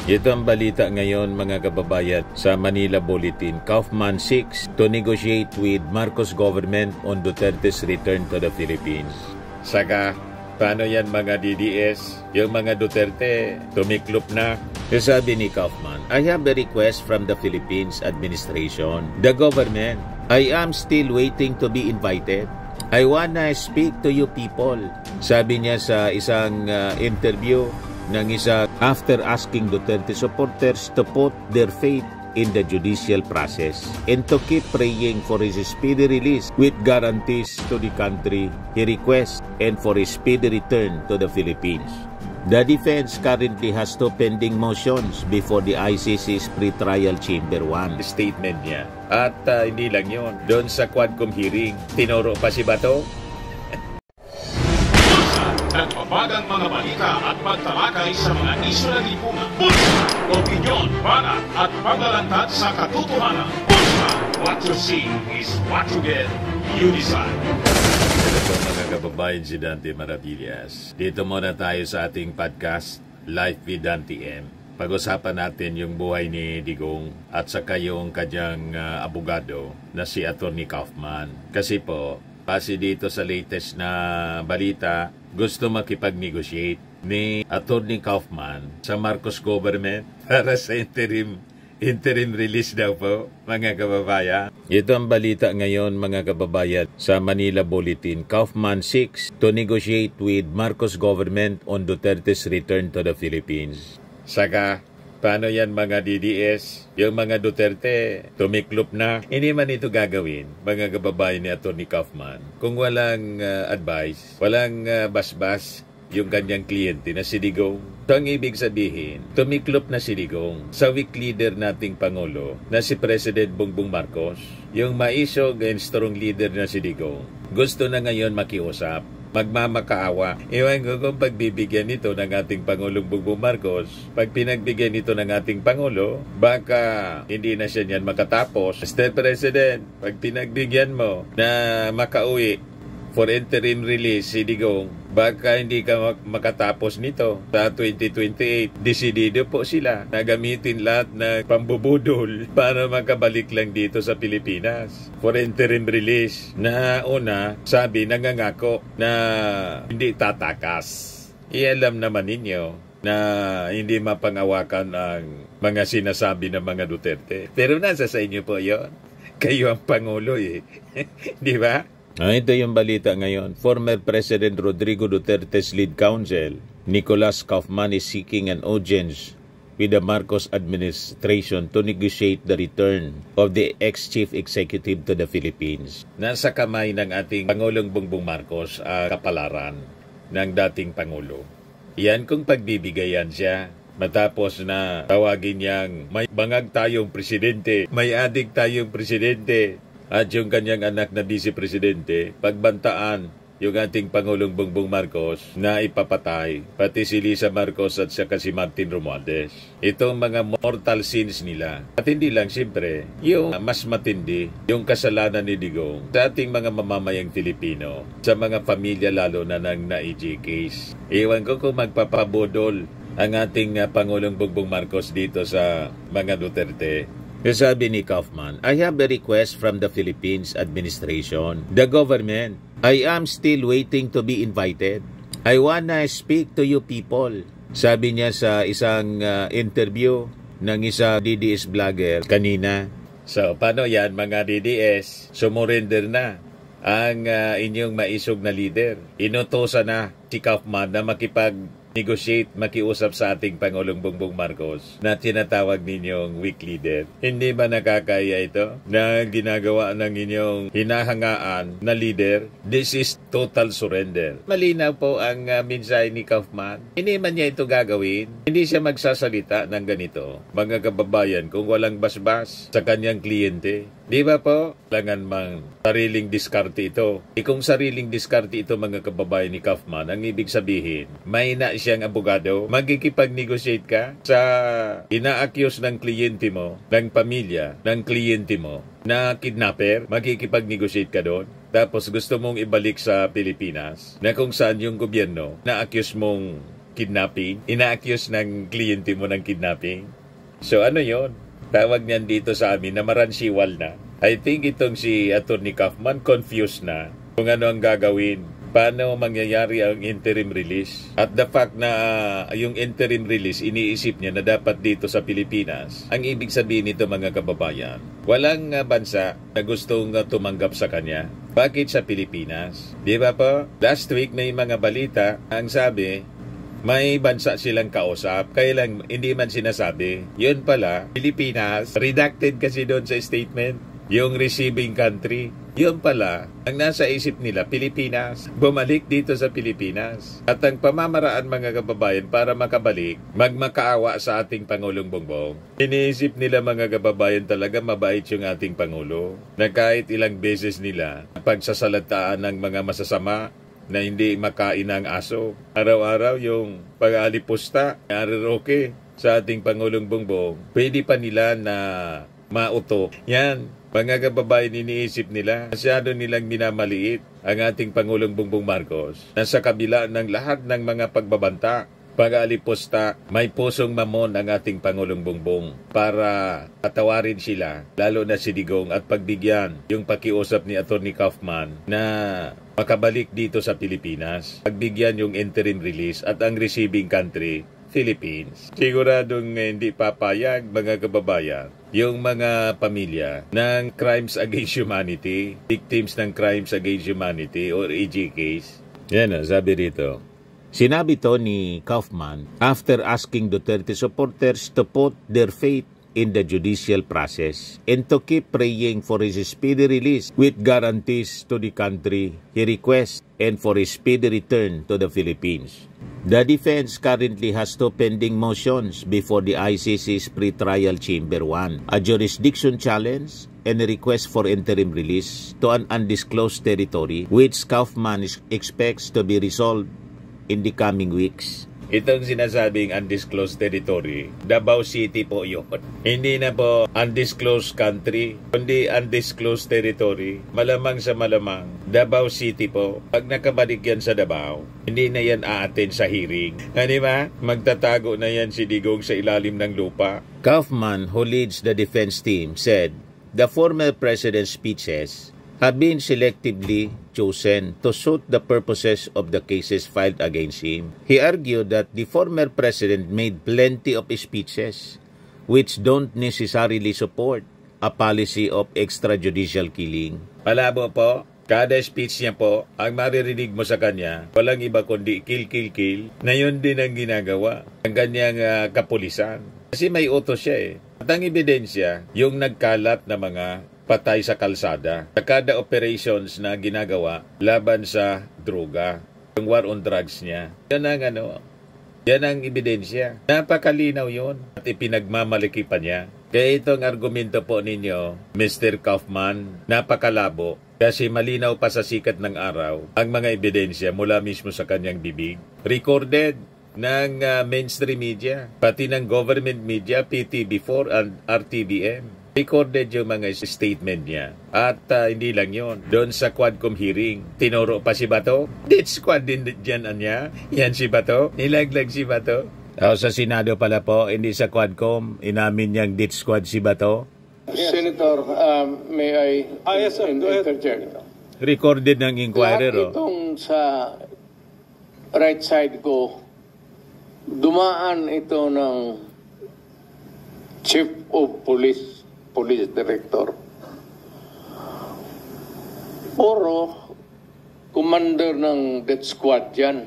Ito ang balita ngayon mga kababayan sa Manila Bulletin. Kaufman seeks to negotiate with Marcos government on Duterte's return to the Philippines. Saka, paano yan mga DDS? Yung mga Duterte, tumiklop na. Sabi ni Kaufman, I have a request from the Philippines administration. The government, I am still waiting to be invited. I wanna speak to you people. Sabi niya sa isang interview ng isa after asking Duterte supporters to put their faith in the judicial process and to keep praying for his speedy release with guarantees to the country he requests and for his speedy return to the Philippines. The defense currently has two pending motions before the ICC's pre-trial Chamber 1. Statement niya. At hindi lang yun. Doon sa Quadcom hearing, tinuro pa si Bato. Nagpapagang mga balita at pagtalakay sa mga isyu ng lipunan. Bulsa! Opinyon, banat at paglalantad sa katotohanan. Bulsa! What you see is what you get. You decide. Ito po mga kababayan, si Dante Maravillas. Dito muna tayo sa ating podcast, Life with Dante M. Pag-usapan natin yung buhay ni Digong at saka yung kanyang abogado na si Atty. Kaufman. Kasi po, pasi dito sa latest na balita, gusto makipag-negotiate ni Atty. Kaufman sa Marcos government para sa interim release daw po, mga kababayan. Ito ang balita ngayon, mga kababayan, sa Manila Bulletin. Kaufman seeks to negotiate with Marcos government on Duterte's return to the Philippines. Saka, paano yan mga DDS? Yung mga Duterte, tumiklop na. Hindi man ito gagawin, mga kababayan ni Atty. Kaufman. Kung walang advice, walang basbas, yung kanyang kliyente na si Digong. Ito ang ibig sabihin, tumiklop na si Digong sa weak leader nating Pangulo na si President Bongbong Marcos. Yung maisog and strong leader na si Digong. Gusto na ngayon makiusap, magmamakaawa. Iwan ko kung pagbibigyan ito ng ating Pangulong Bongbong Marcos, pag pinagbigyan ito ng ating Pangulo, baka hindi na siya niyan makatapos. Mr. President, pag pinagbigyan mo na makauwi for interim release si Digong, baka hindi ka makatapos nito sa 2028. Desidido po sila na gamitin lahat na pambubudol para makabalik lang dito sa Pilipinas for interim release. Na una, sabi, nangangako na hindi tatakas. Ialam naman ninyo na hindi mapangawakan ang mga sinasabi ng mga Duterte. Pero nasa sa inyo po yon. Kayo ang Pangulo eh. Di ba? Ito yung balita ngayon. Former President Rodrigo Duterte's lead counsel, Nicolas Kaufman, is seeking an audience with the Marcos administration to negotiate the return of the ex-chief executive to the Philippines. Nasa kamay ng ating Pangulong Bongbong Marcos kapalaran ng dating Pangulo. Yan kung pagbibigayan siya. Matapos na tawagin niyang may bangag tayong presidente, may adik tayong presidente, at yung kanyang anak na vice-presidente, pagbantaan yung ating Pangulong Bongbong Marcos na ipapatay, pati si Lisa Marcos at saka si Martin Romualdez. Itong mga mortal sins nila. At hindi lang siyempre, yung mas matindi, yung kasalanan ni Digong sa ating mga mamamayang Filipino, sa mga pamilya lalo na ng na-EJ case. Iwan ko kung magpapabodol ang ating Pangulong Bongbong Marcos dito sa mga Duterte. Sabi ni Kaufman, I have a request from the Philippines administration. The government, I am still waiting to be invited. I wanna speak to you people. Sabi niya sa isang interview ng isa DDS vlogger kanina. So, paano yan mga DDS? Sumurrender na ang inyong maisog na leader. Inutosan na si Kaufman na makiusap sa ating Pangulong Bongbong Marcos na tinatawag ninyong weak leader. Hindi ba nakakaya ito na ginagawa ng inyong hinahangaan na leader? This is total surrender. Malinaw po ang mensahe ni Kaufman. Hindi man niya ito gagawin. Hindi siya magsasalita ng ganito, mga kababayan, kung walang basbas sa kanyang kliyente. Di ba po? Kailangan mang sariling diskarte ito. Kung sariling diskarte ito, mga kababayan ni Kaufman, ang ibig sabihin, may na siyang abogado, magkikipag-negotiate ka sa ina-accuse ng kliyente mo, ng pamilya, ng kliyente mo, na kidnapper, magkikipag-negotiate ka doon. Tapos gusto mong ibalik sa Pilipinas, na kung saan yung gobyerno na-accuse mong kidnapping. Ina-accuse ng kliyente mo ng kidnapping. So ano yon? Tawag niyan dito sa amin na maransiwal na. I think itong si Attorney Kaufman confused na kung ano ang gagawin. Paano mangyayari ang interim release? At the fact na yung interim release, iniisip niya na dapat dito sa Pilipinas. Ang ibig sabihin nito mga kababayan, walang bansa na gustong tumanggap sa kanya. Bakit sa Pilipinas? Di ba po? Last week may mga balita, ang sabi, may bansa silang kausap, kaya lang hindi man sinasabi. Yun pala, Pilipinas, redacted kasi doon sa statement, yung receiving country. Yun pala, ang nasa isip nila, Pilipinas. Bumalik dito sa Pilipinas. At ang pamamaraan mga kababayan para makabalik, magmakaawa sa ating Pangulong Bongbong. Iniisip nila mga kababayan talaga mabait yung ating Pangulo. Na kahit ilang beses nila, pagsasalataan ng mga masasama, na hindi makain ng aso. Araw-araw yung pag-alipusta, Roque, sa ating Pangulong Bongbong, pwede pa nila na mauto. Yan, mga kababayan, iniisip nila, masyado nilang minamaliit ang ating Pangulong Bongbong Marcos. Nasa kabila ng lahat ng mga pagbabanta, pag-alipusta, may pusong mamon ang ating Pangulong Bongbong para patawarin sila, lalo na si Digong, at pagbigyan yung pakiusap ni Attorney Kaufman na makabalik dito sa Pilipinas, pagbigyan yung interim release at ang receiving country, Philippines. Siguradong hindi papayag mga kababayan yung mga pamilya ng crimes against humanity, victims ng crimes against humanity or EGKs. Yan o, sabi rito. Sinabi to ni Kaufman after asking Duterte supporters to put their faith in the judicial process and to keep praying for his speedy release with guarantees to the country he requests and for his speedy return to the Philippines. The defense currently has two pending motions before the ICC's Pre-Trial Chamber 1, a jurisdiction challenge and a request for interim release to an undisclosed territory which Kaufman expects to be resolved in the coming weeks. Itong sinasabing undisclosed territory, Davao City po yun. Hindi na po undisclosed country, kundi undisclosed territory. Malamang sa malamang, Davao City po. Pag nakabalik yan sa Davao, hindi na yan aatin sa hearing. Di ba? Magtatago na yan si Digong sa ilalim ng lupa. Kaufman, who leads the defense team, said, the former president's speeches have been selectively chosen to suit the purposes of the cases filed against him. He argued that the former president made plenty of speeches which don't necessarily support a policy of extrajudicial killing. Malabo po, kada speech niya po, ang maririnig mo sa kanya, walang iba kundi kill, kill, kill, na yun din ang ginagawa ng kanyang kapulisan. Kasi may utos siya eh. At ang ebidensya, yung nagkalat na mga patay sa kalsada. Sa kada operations na ginagawa laban sa droga, yung war on drugs niya. Yan ang ebidensya. Napakalinaw yun at ipinagmamalaki pa niya. Kaya itong argumento po ninyo, Mr. Kaufman, napakalabo kasi malinaw pa sa sikat ng araw ang mga ebidensya mula mismo sa kanyang bibig. Recorded ng mainstream media, pati ng government media, PTV4 and RTBM. Recorded yung mga statement niya. At hindi lang yon. Doon sa Quadcom hearing, tinuro pa si Bato. Death squad din dyan niya. Yan si Bato. Nilaglag si Bato. Sa Senado pala po, hindi sa Quadcom, inamin niyang death squad si Bato. Senator, may I yes, sir. Go ahead. interject? Recorded ng inquirer. Lahat itong sa right side ko, dumaan ito ng Chief of Police Director. Puro commander ng death squad yan.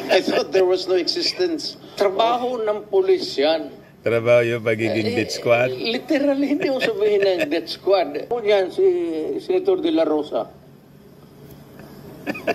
I thought there was no existence. Trabaho ng pulis yan. Trabaho yung pagiging death squad. Literally, hindi mo sabihin ng death squad. Yan, si Senator De La Rosa.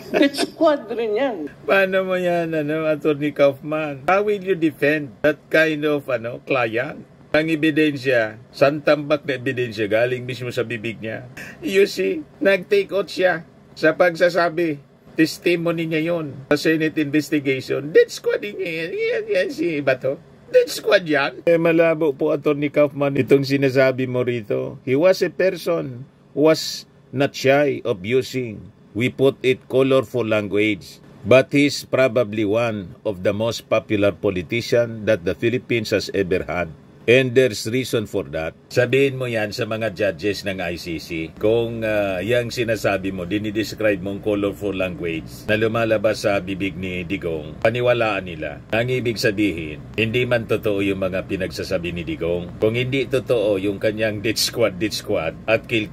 Death squad rin yan. Paano mo yan, Attorney Kaufman? How will you defend that kind of client? Ang ebidensya, santambak na ebidensya, galing mismo sa bibig niya. You see, nag-take out siya sa pagsasabi. Testimony niya yun sa Senate investigation. Death squad niya yan si Bato. Death squad yan. Malabo po, Attorney Kaufman, itong sinasabi mo rito. He was a person who was not shy of using, we put it, colorful language But he's probably one of the most popular politician that the Philippines has ever had. And there's reason for that. Sabihin mo yan sa mga judges ng ICC. Kung yung sinasabi mo, dinidescribe mong colorful language na lumalabas sa bibig ni Digong, paniwalaan nila. Ang ibig sabihin, hindi man totoo yung mga pinagsasabi ni Digong. Kung hindi totoo yung kanyang ditch squad at kill,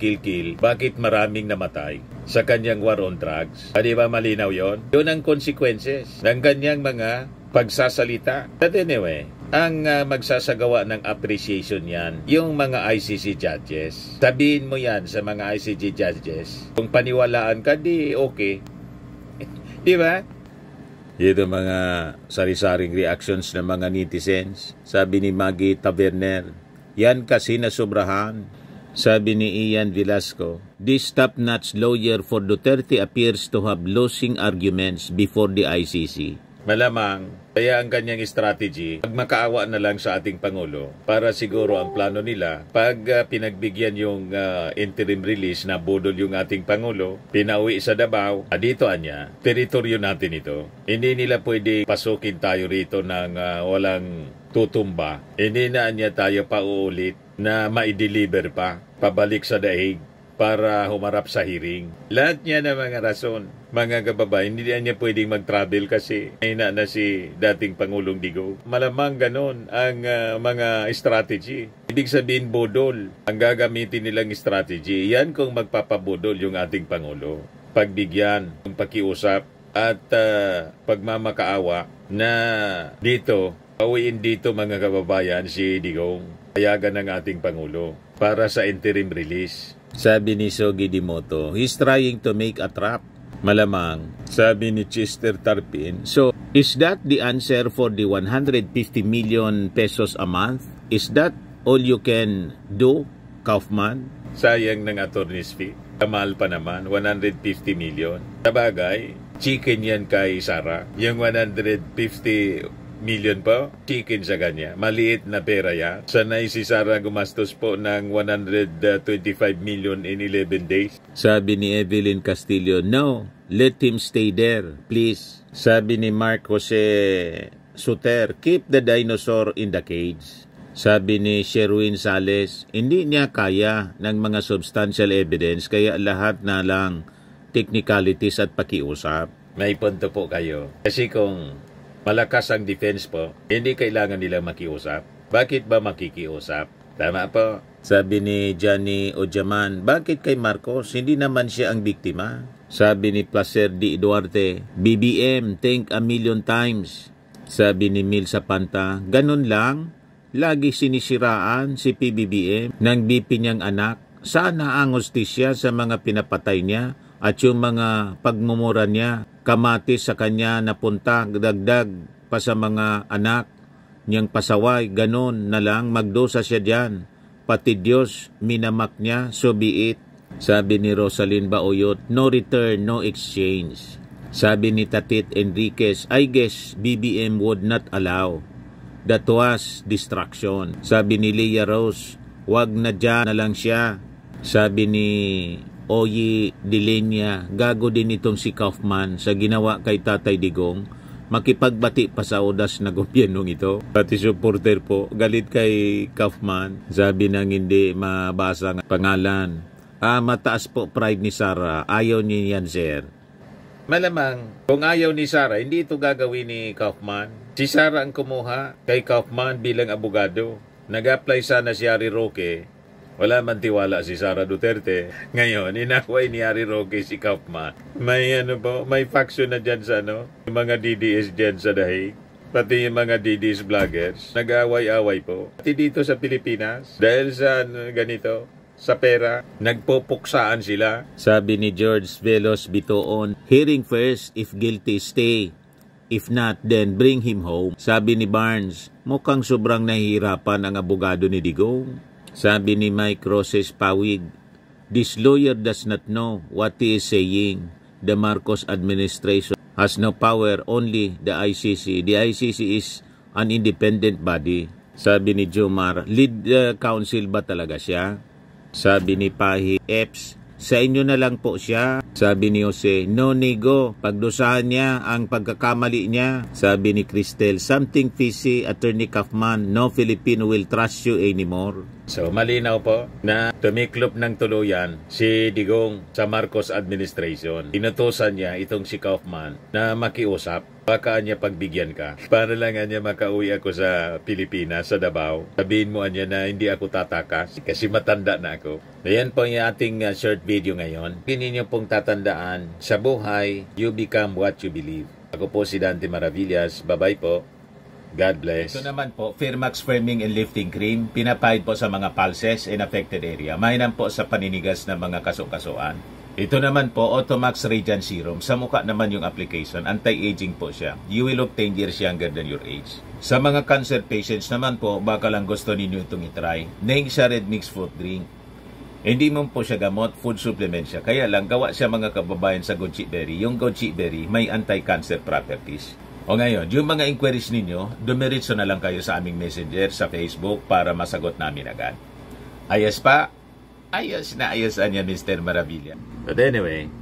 bakit maraming namatay sa kanyang war on drugs? Di ba malinaw yon? Yun ang consequences ng kanyang mga pagsasalita. But anyway, ang magsasagawa ng appreciation yan, yung mga ICC judges. Sabihin mo yan sa mga ICC judges. Kung paniwalaan ka, di okay. Di ba? Ito mga sari-saring reactions ng mga netizens. Sabi ni Maggie Taverner, yan kasi nasobrahan. Sabi ni Ian Velasco, this top-notch lawyer for Duterte appears to have losing arguments before the ICC. Malamang, kaya ang kanyang strategy, magmakaawa na lang sa ating Pangulo para siguro ang plano nila, pag pinagbigyan yung interim release na budol yung ating Pangulo, pinauwi sa Davao, dito anya, teritoryo natin ito. Hindi nila pwede pasukin tayo rito ng walang tutumba. Hindi na anya tayo pauulit na ma-deliver pa, pabalik sa daig para humarap sa hearing. Lahat niya na mga rason. Mga kababayan, hindi niya pwedeng mag-travel kasi hina na si dating Pangulong Digong. Malamang ganon ang mga strategy. Ibig sabihin budol ang gagamitin nilang strategy. Yan kung magpapabudol yung ating Pangulo. Pagbigyan, pakiusap at pagmamakaawa na dito, pauwiin dito mga kababayan si Digong. Payagan ng ating Pangulo para sa interim release. Sabi ni Sogi Dimoto, he's trying to make a trap. Malamang, sabi ni Chester Tarpin. So, is that the answer for the 150 million pesos a month? Is that all you can do, Kaufman? Sayang ng attorney's fee. Kamal pa naman, 150 million. Sabagay, chicken yan kay Sara. Yung 150 million po, chicken sa kanya. Maliit na pera yan. Sanay si Sara gumastos po ng 125 million in 11 days. Sabi ni Evelyn Castillo, no, let him stay there, please. Sabi ni Mark Jose Suter, keep the dinosaur in the cage. Sabi ni Sherwin Sales, hindi niya kaya ng mga substantial evidence kaya lahat na lang technicalities at pakiusap. May punto po kayo. Kasi kung malakas ang defense po, hindi kailangan nila makiusap. Bakit ba makikiusap? Tama po. Sabi ni Johnny Ojaman, bakit kay Marcos? Hindi naman siya ang biktima. Sabi ni Placer D. Duarte, BBM, think a million times. Sabi ni Mil Sapanta, ganun lang. Lagi sinisiraan si PBBM ng BP niyang anak. Sana ang hustisya sa mga pinapatay niya at yung mga pagmumura niya, kamatis sa kanya napunta, dagdag pa sa mga anak niyang pasaway, ganon na lang, magdosa siya diyan. Pati Diyos, minamak niya, so be it. Sabi ni Rosalyn Bauyot, no return, no exchange. Sabi ni Tatit Enriquez, I guess BBM would not allow. That was distraction. Sabi ni Leah Rose, wag na dyan na lang siya. Sabi ni Oyi Dilenia, gago din itong si Kaufman sa ginawa kay Tatay Digong. Makipagbati pa sa odas na gobyernong ito. Pati supporter po, galit kay Kaufman. Sabi nang hindi mabasa ng pangalan. Mataas po pride ni Sara. Ayaw niya yan, sir. Malamang, kung ayaw ni Sara, hindi ito gagawin ni Kaufman. Si Sara ang kumuha kay Kaufman bilang abogado. Nag-apply sana si Harry Roque. Wala man tiwala si Sara Duterte. Ngayon, inakway ni Harry Roque si Kaufman. May may faction na dyan sa yung mga DDS dyan sa Dahig. Pati yung mga DDS vloggers. Nag-away-away po. Pati dito sa Pilipinas. Dahil sa ganito, sa pera, nagpupuksaan sila. Sabi ni George Velos Bitoon, hearing first, if guilty, stay. If not, then bring him home. Sabi ni Barnes, mukhang sobrang nahihirapan ang abogado ni Digong. Sabi ni Mike Roses Pawig, this lawyer does not know what he is saying. The Marcos administration has no power, only the ICC. The ICC is an independent body. Sabi ni Jomar, lead counsel ba talaga siya? Sabi ni Pahi Eps, sa inyo na lang po siya. Sabi ni Jose, no nego, pagdusahan niya ang pagkakamali niya. Sabi ni Cristel, something fishy, Attorney Kaufman, no Filipino will trust you anymore. So malinaw po na tumiklop ng tuluyan si Digong sa Marcos administration. Inutusan niya itong si Kaufman na makiusap. Baka niya pagbigyan ka. Para lang niya makauwi ako sa Pilipinas, sa Davao. Sabihin mo niya na hindi ako tatakas kasi matanda na ako. Ayan po yung ating short video ngayon. Ninyo pong tatandaan, sa buhay, you become what you believe. Ako po si Dante Maravillas. Bye-bye po. God bless. Ito naman po, Firmax Firming and Lifting Cream. Pinapahid po sa mga pulses in affected area. Mainam po sa paninigas ng mga kaso-kasuan. Ito naman po, Automax Radiant Serum. Sa mukha naman yung application. Anti-aging po siya. You will look 10 years younger than your age. Sa mga cancer patients naman po, baka lang gusto ninyo itong itry. Neng siya red mixed fruit drink. Hindi mo po siya gamot, food supplement siya. Kaya lang, gawa siya mga kababayan sa goji berry. Yung goji berry may anti-cancer properties. O ngayon, yung mga inquiries ninyo, dumiritso na lang kayo sa aming messenger sa Facebook para masagot namin agad. Ayos pa? Ayos na ayos niya, Mr. Maravilla. But anyway,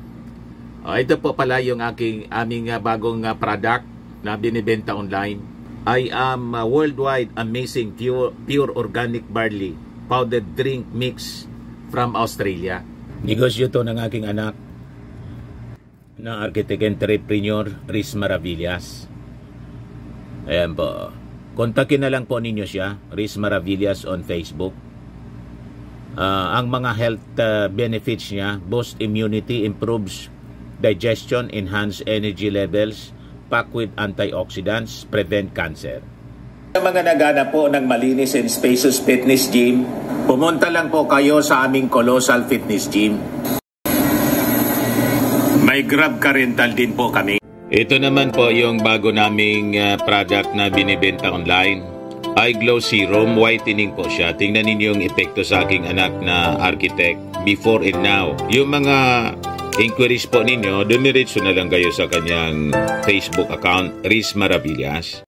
ito po pala yung aming bagong product na binibenta online. I am worldwide amazing pure organic barley powdered drink mix from Australia. Negosyo to ng aking anak na architect entrepreneur Riz Maravillas. Ayan po. Kontakin na lang po ninyo siya, Riz Maravillas on Facebook. Ang mga health benefits niya, boost immunity, improves digestion, enhance energy levels, packed with antioxidants, prevent cancer. Sa mga nagana po ng malinis and spacious fitness gym, pumunta lang po kayo sa aming Colossal Fitness Gym. May Grab car rental din po kami. Ito naman po yung bago naming product na binibenta online. Eye Glow Serum, whitening po siya. Tingnan ninyo yung epekto sa aking anak na architect before and now. Yung mga inquiries po ninyo, dumiretso na lang kayo sa kanyang Facebook account, Riz Maravillas.